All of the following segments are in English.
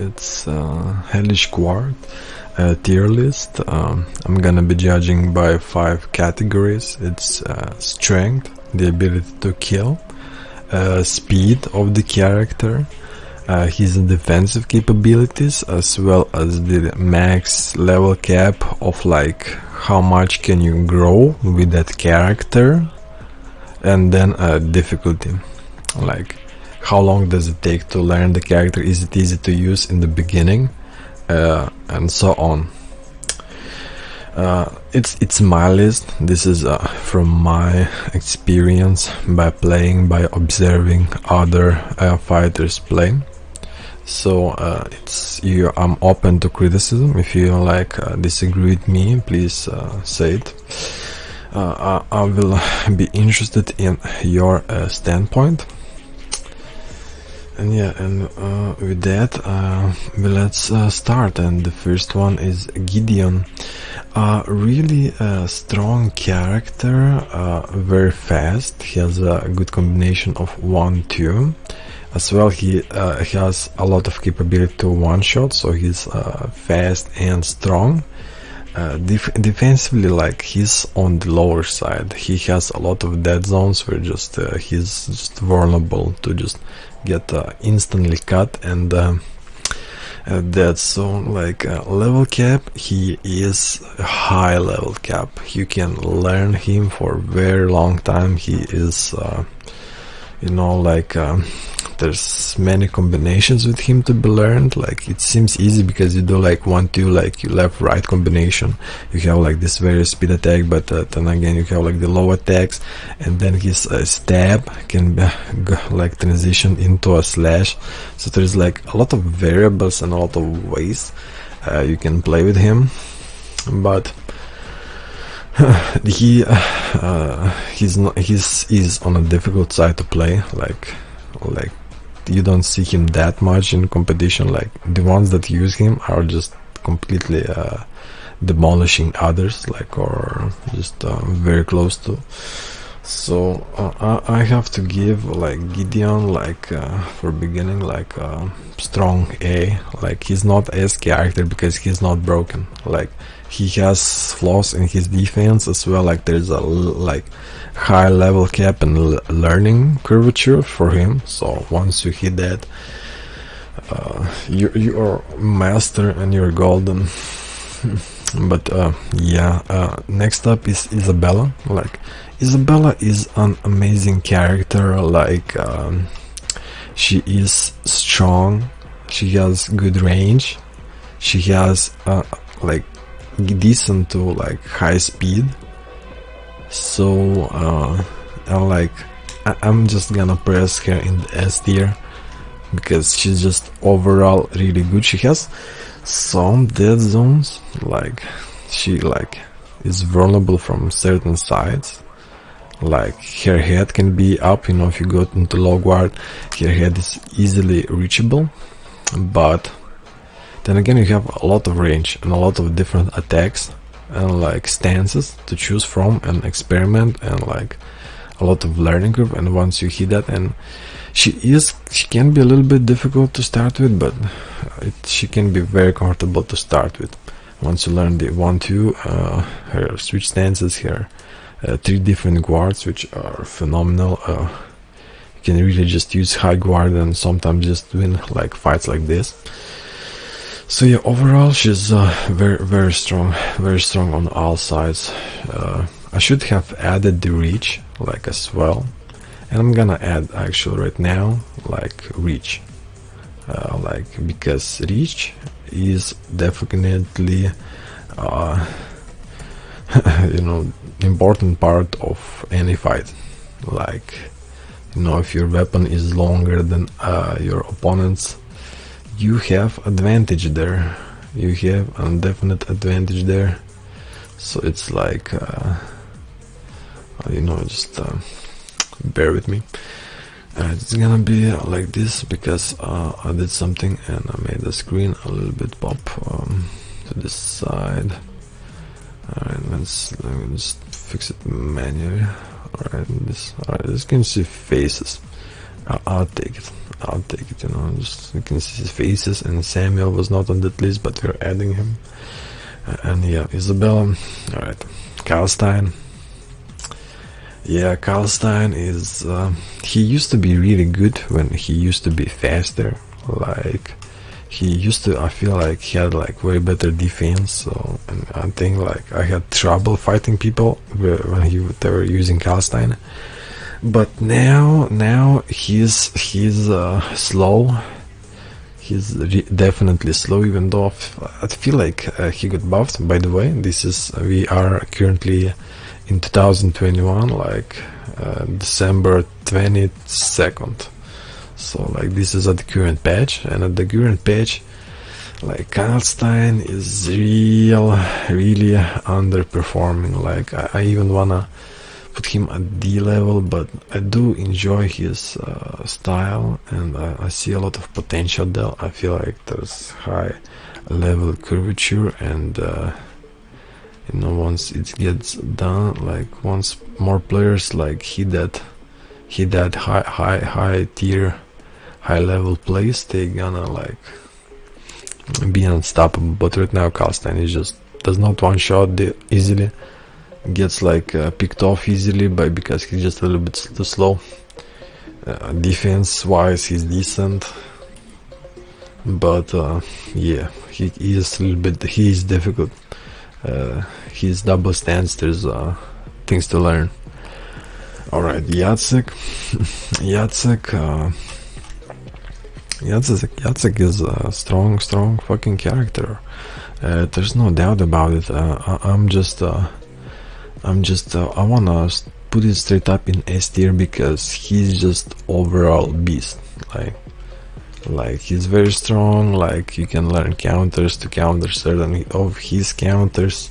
It's Hellish Quart tier list. I'm gonna be judging by 5 categories. It's strength, the ability to kill, speed of the character, his defensive capabilities, as well as the max level cap of like how much can you grow with that character, and then difficulty, like how long does it take to learn the character, is it easy to use in the beginning, and so on. It's my list. This is from my experience by playing, by observing other fighters play. So I'm open to criticism. If you like disagree with me, please say it. I will be interested in your standpoint. And yeah, and with that, let's start. And the first one is Gideon. Really strong character, very fast. He has a good combination of 1-2. As well, he has a lot of capability to one-shot, so he's fast and strong. Defensively, like, he's on the lower side. He has a lot of dead zones where just he's just vulnerable to just get instantly cut, and dead zone. Like level cap, he is a high level cap. You can learn him for a very long time. He is there's many combinations with him to be learned. Like, it seems easy because you do like 1-2, like you left right combination, you have like this very speed attack, but then again you have like the low attacks, and then his stab can be, like transition into a slash. So there's like a lot of variables and a lot of ways you can play with him, but he's on a difficult side to play. Like you don't see him that much in competition. Like, the ones that use him are just completely demolishing others, like, or just very close to. So I have to give like Gideon, like for beginning, like strong A. Like, he's not S character because he's not broken. Like, he has flaws in his defense as well. Like, there's a like high level cap and learning curvature for him. So once you hit that, you're master and you're golden. But next up is Isabella. Like, Isabella is an amazing character. Like, she is strong, she has good range, she has like decent to like high speed. So I'm just gonna press her in the S tier because she's just overall really good. She has some dead zones, like she like is vulnerable from certain sides. Like, her head can be up, if you go into low guard, her head is easily reachable. But then again, you have a lot of range and a lot of different attacks and like stances to choose from and experiment, and like a lot of learning curve. And once you hit that, and she can be a little bit difficult to start with, but she can be very comfortable to start with once you learn the 1-2, her switch stances, her 3 different guards, which are phenomenal. You can really just use high guard and sometimes just win like fights like this. So yeah, overall she's very strong on all sides. I should have added the reach like as well, and I'm gonna add actually right now like reach, like, because reach is definitely important part of any fight. Like, if your weapon is longer than your opponent's, you have advantage there. You have a definite advantage there. So it's like just bear with me. It's gonna be like this because I did something and I made the screen a little bit pop to this side. Alright, let's just fix it manually. Alright, this you can see faces. I'll take it. I'll take it, you know. Just you can see his faces, and Samuel was not on that list, but we're adding him. And yeah, Isabella. Alright. Calstein. Yeah, Calstein is he used to be really good when he used to be faster. Like he used to, I feel like he had like way better defense. So and I think like I had trouble fighting people when they were using Calstein. But now he's slow. He's definitely slow, even though I feel like he got buffed. By the way, this is we are currently in 2021, like December 22nd. So like this is at the current patch, and at the current patch, like Calstein is really underperforming. Like I even wanna put him at D level, but I do enjoy his style, and I see a lot of potential there. I feel like there's high level curvature, and you know, once it gets done, like once more players like hit that high tier, high level plays, they gonna like be unstoppable. But right now Calstein is just does not one shot easily, gets like picked off easily because he's just a little bit too slow. Defense wise he's decent, but yeah, he is a little bit, he is difficult. His double stance, there's things to learn. Alright, Yatzik. Yatzik is a strong fucking character. There's no doubt about it. I wanna put it straight up in S tier because he's just overall beast. Like he's very strong. Like you can learn counters to counter certain of his counters.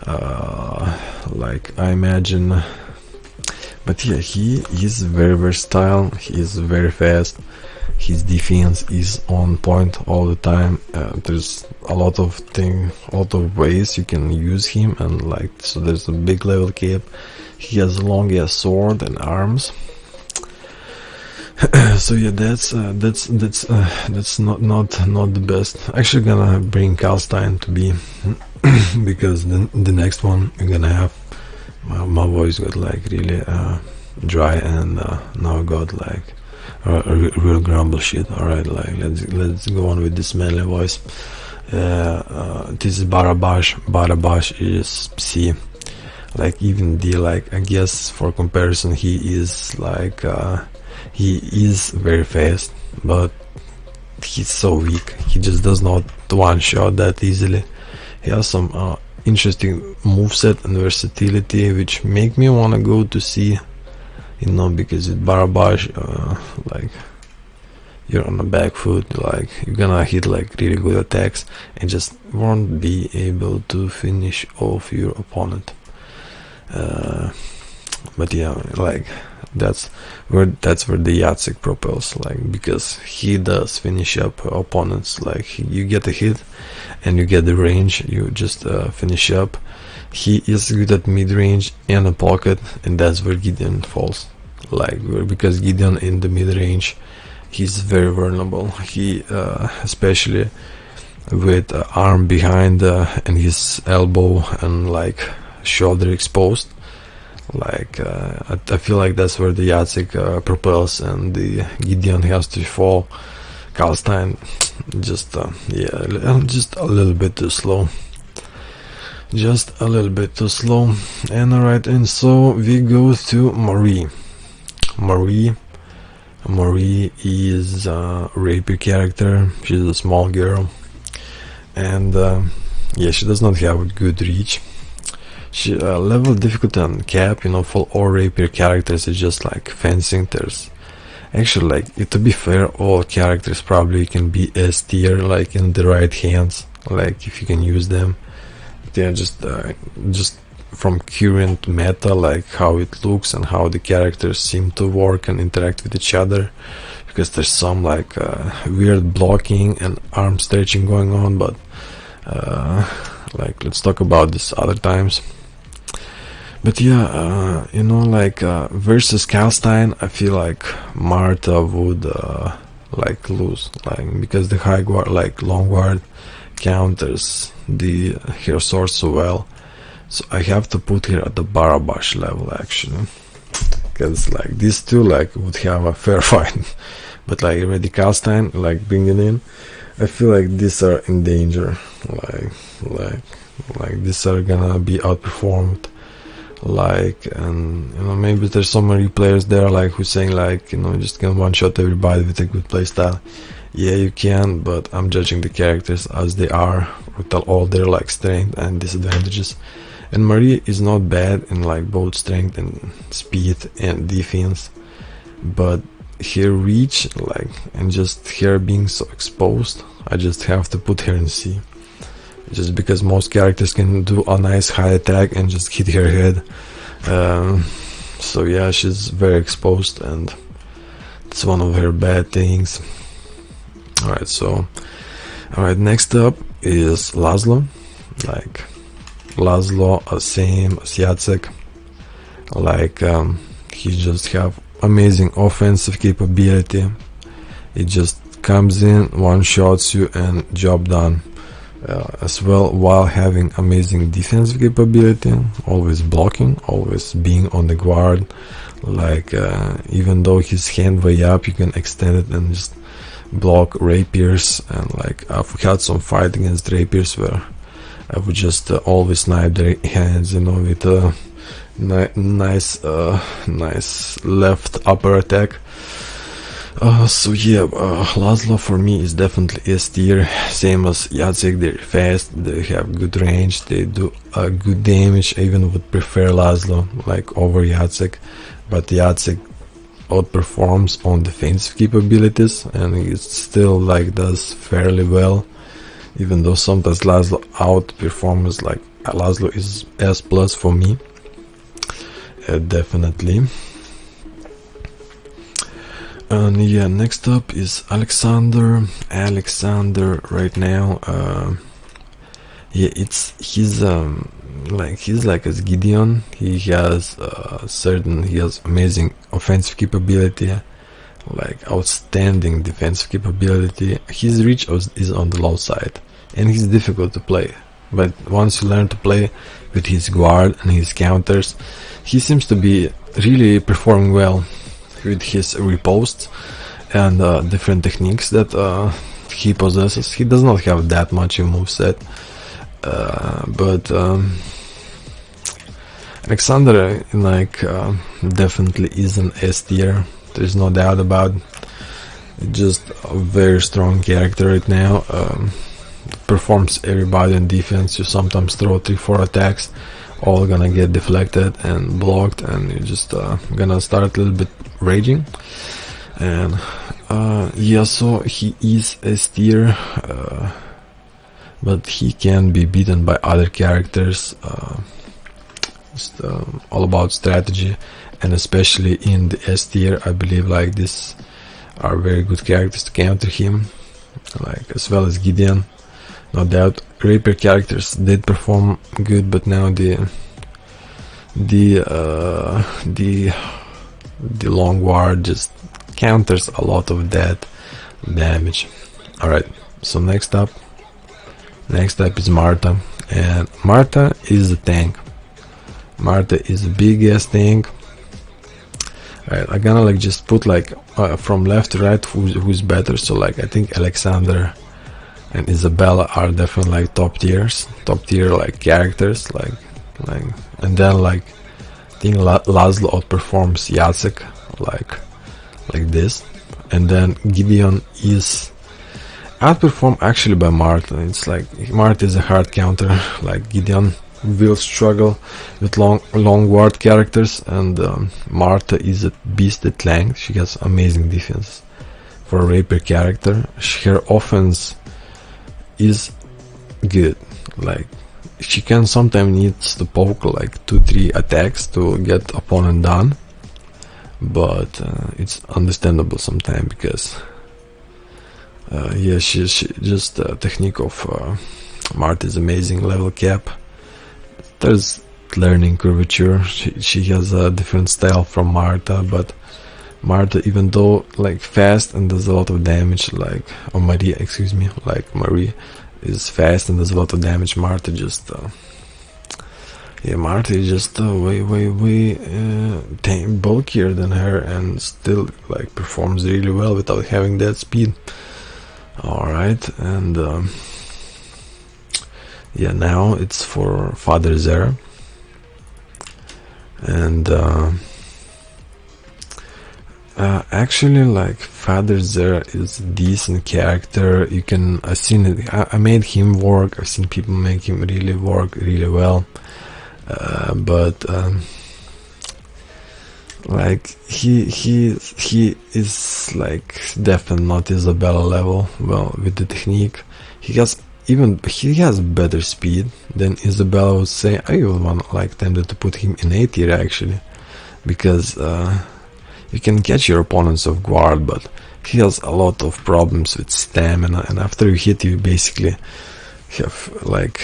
Like I imagine. But yeah, he is very versatile. He is very fast. His defense is on point all the time. There's a lot of ways you can use him, and like so there's a big level cap. He has a long ass sword and arms. So yeah, that's not the best. Actually, gonna bring Calstein to be because the next one we're gonna have. My voice got like really dry, and now I got like real grumble shit. Alright, like let's go on with this manly voice. This is Barabash. Barabash is C. Like even D, like I guess for comparison he is like he is very fast, but he's so weak. He just does not one shot that easily. He has some interesting moveset and versatility which make me wanna go to C, you know, because with Barabash like you're on the back foot, like you're gonna hit like really good attacks and just won't be able to finish off your opponent. But yeah, like that's where the Yatzik propels, like because he does finish up opponents. Like you get a hit and you get the range, you just finish up. He is good at mid-range and a pocket, and that's where Gideon falls. Like because Gideon in the mid-range, he's very vulnerable. He especially with arm behind and his elbow and like shoulder exposed. Like I feel like that's where the Yatzik propels, and the Gideon has to fall. Calstein just yeah, just a little bit too slow. Just a little bit too slow. And alright, and so we go to Marie. Marie is a rapier character. She's a small girl, and yeah, she does not have a good reach. She level difficulty and cap, you know, for all rapier characters is just like fencing. There's actually like to be fair, all characters probably can be S tier, like in the right hands, like if you can use them. They're just from current meta, like how it looks and how the characters seem to work and interact with each other, because there's some like weird blocking and arm stretching going on, but like let's talk about this other times. But yeah, you know, like versus Calstein, I feel like Marta would like lose, like because the high guard, like long guard, counters the her sword so well. So I have to put her at the Barabash level actually, because like these two like would have a fair fight. But like already Calstein, like bringing in, I feel like these are in danger. Like these are gonna be outperformed. Like, and you know, maybe there's so many players there like who's saying like, you know, just can one shot everybody with a good playstyle. Yeah, you can, but I'm judging the characters as they are with all their like strength and disadvantages. And Marie is not bad in like both strength and speed and defense, but her reach, like, and just her being so exposed, I just have to put her in C. Just because most characters can do a nice high attack and just hit her head. So yeah, she's very exposed and it's one of her bad things. Alright, next up is Laszlo. Like Laszlo, same as Yatzik. Like he just have amazing offensive capability. It just comes in, one shots you and job done. As well, while having amazing defensive capability, always blocking, always being on the guard. Like even though his hand way up, you can extend it and just block rapiers. And like I've had some fight against rapiers where I would just always snipe their hands, you know, with a nice left upper attack. So yeah, Laszlo for me is definitely S tier, same as Yatzik. They're fast, they have good range, they do good damage. I even would prefer Laszlo like over Yatzik, but Yatzik outperforms on defensive capabilities and it still like does fairly well, even though sometimes Laszlo outperforms. Like Laszlo is S plus for me, definitely. And yeah, next up is Alexander. Right now, yeah, he's like as Gideon. He has amazing offensive capability, like outstanding defensive capability. His reach is on the low side, and he's difficult to play. But once you learn to play with his guard and his counters, he seems to be really performing well with his riposte and different techniques that he possesses. He does not have that much in moveset, but Alexander like definitely is an S tier. There's no doubt about it. Just a very strong character right now. Performs everybody in defense. You sometimes throw 3-4 attacks, all gonna get deflected and blocked, and you're just gonna start a little bit raging. And yeah, so he is S tier, but he can be beaten by other characters. Just all about strategy, and especially in the S tier, I believe like this are very good characters to counter him, like as well as Gideon. No doubt, rapier characters did perform good, but now the long guard just counters a lot of that damage. Alright, so next up is Marta, and Marta is a tank. Marta is a big ass tank. Alright, I'm gonna like just put like from left to right who's better. So like I think Alexander and Isabella are definitely like top tier like characters, like and then like I think Laszlo outperforms Yatzik like this, and then Gideon is outperformed actually by Marta. It's like Marta is a hard counter, like Gideon will struggle with long ward characters, and Marta is a beast at length. She has amazing defense for a rapier character. Her offense is good, like she can sometimes needs to poke like 2-3 attacks to get opponent done, but it's understandable sometimes because yeah, she just technique of Marta is amazing. Level cap, there's learning curvature. She has a different style from Marta, but Marta, even though like fast and does a lot of damage, like, or Maria, excuse me, like Maria is fast and does a lot of damage, Marta just yeah, Marta is just way bulkier than her and still like performs really well without having that speed. Alright, and yeah, now it's for Father Zera, and actually, like, Father Zera is a decent character. You can, I've seen it, I made him work, I've seen people make him really work really well, but like he is like definitely not Isabella level. Well, with the technique, he has better speed than Isabella would say. I even like tempted to put him in A tier actually, because you can catch your opponents off guard, but he has a lot of problems with stamina, and after you hit, you basically have like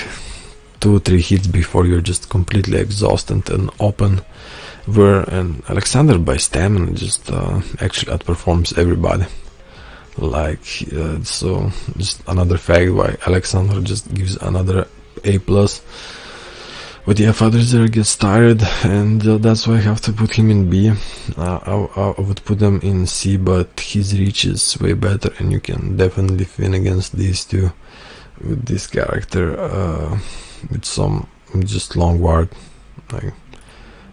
2-3 hits before you're just completely exhausted and open. And Alexander by stamina just actually outperforms everybody. Like, so just another fact why Alexander just gives another A+. But yeah, Father Zera gets tired, and that's why I have to put him in B. I would put him in C, but his reach is way better, and you can definitely win against these two with this character, with some just long ward, like,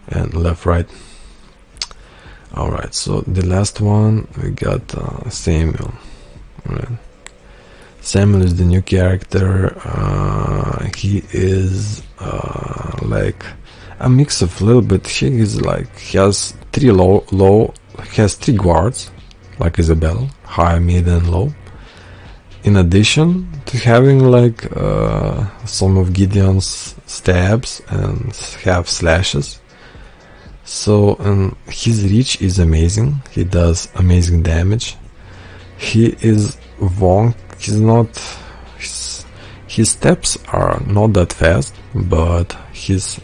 and left right. Alright, so the last one we got Samuel. Right. Samuel is the new character. He is like a mix of a little bit. He is like, he has three has 3 guards like Isabella, high, mid and low, in addition to having like some of Gideon's stabs and have slashes. So his reach is amazing. He does amazing damage. He is wonk. He's not. His steps are not that fast, but he's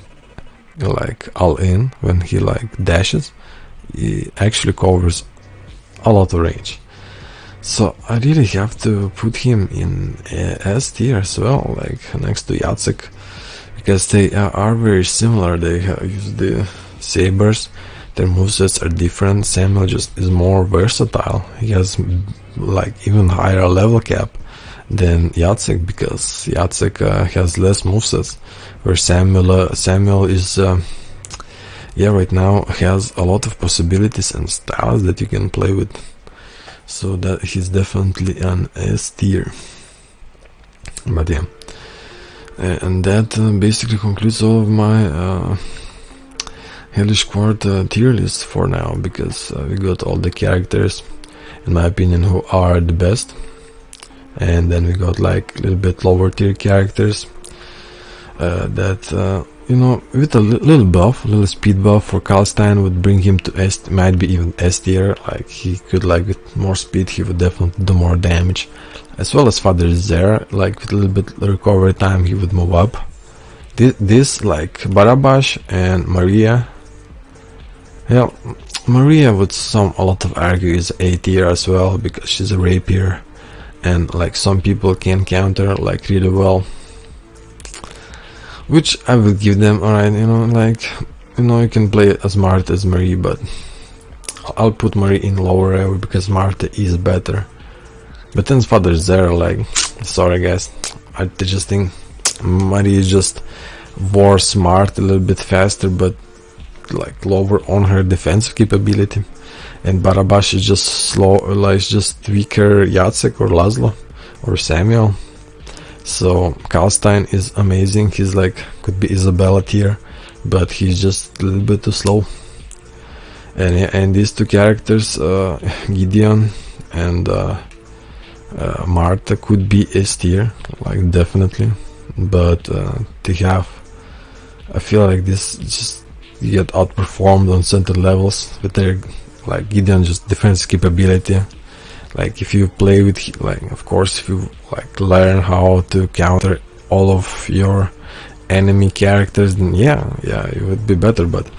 like all in when he like dashes. He actually covers a lot of range. So I really have to put him in S tier as well, like next to Yatzik, because they are very similar. They use the sabers, their movesets are different. Samuel just is more versatile. He has like even higher level cap than Yatzik, because Yatzik has less movesets, where Samuel is yeah, right now has a lot of possibilities and styles that you can play with. So that he's definitely an S tier. But yeah, and that basically concludes all of my Hellish Quart tier list for now, because we got all the characters, in my opinion, who are the best, and then we got like a little bit lower tier characters that you know, with a little buff, a little speed buff for Calstein would bring him to S, might be even S tier. Like, he could, like, with more speed he would definitely do more damage, as well as Father Zera, like with a little bit recovery time he would move up. This like Barabash and Maria. Yeah, Maria would a lot of argue is A tier as well, because she's a rapier, and like some people can counter like really well, which I will give them. Alright, you know, like, you know, you can play as Marta as Marie, but I'll put Marie in lower area because Marta is better. But then Father Zera, like, sorry guys, I just think Marie is just more smart, a little bit faster, but like lower on her defensive capability, and Barabash is just slow, like just weaker Yatzik or Laszlo or Samuel. So Calstein is amazing. He's like, could be Isabella tier, but he's just a little bit too slow. And these two characters, Gideon and Marta, could be S tier, like definitely. But they have, I feel like this just get outperformed on certain levels with their, like, Gideon just defense capability. Like, if you play with, like, of course, if you like learn how to counter all of your enemy characters, then yeah, it would be better. But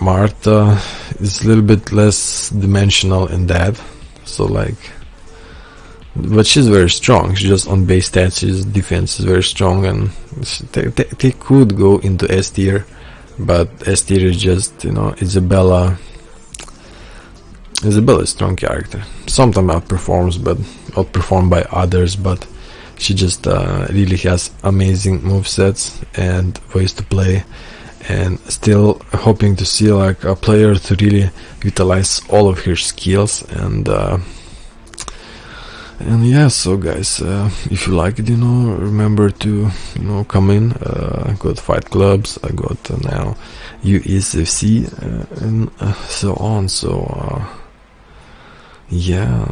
Marta is a little bit less dimensional in that, so like, but she's very strong. She's just on base stats, she's defense is very strong, and they could go into S tier, but S tier is just, you know, Isabella is a strong character. Sometimes outperforms, but outperformed by others, but she just really has amazing movesets and ways to play, and still hoping to see like a player to really utilize all of her skills. And yeah, so guys, if you like it, you know, remember to, you know, come in. I got fight clubs, I got now USFC, and so on. So yeah.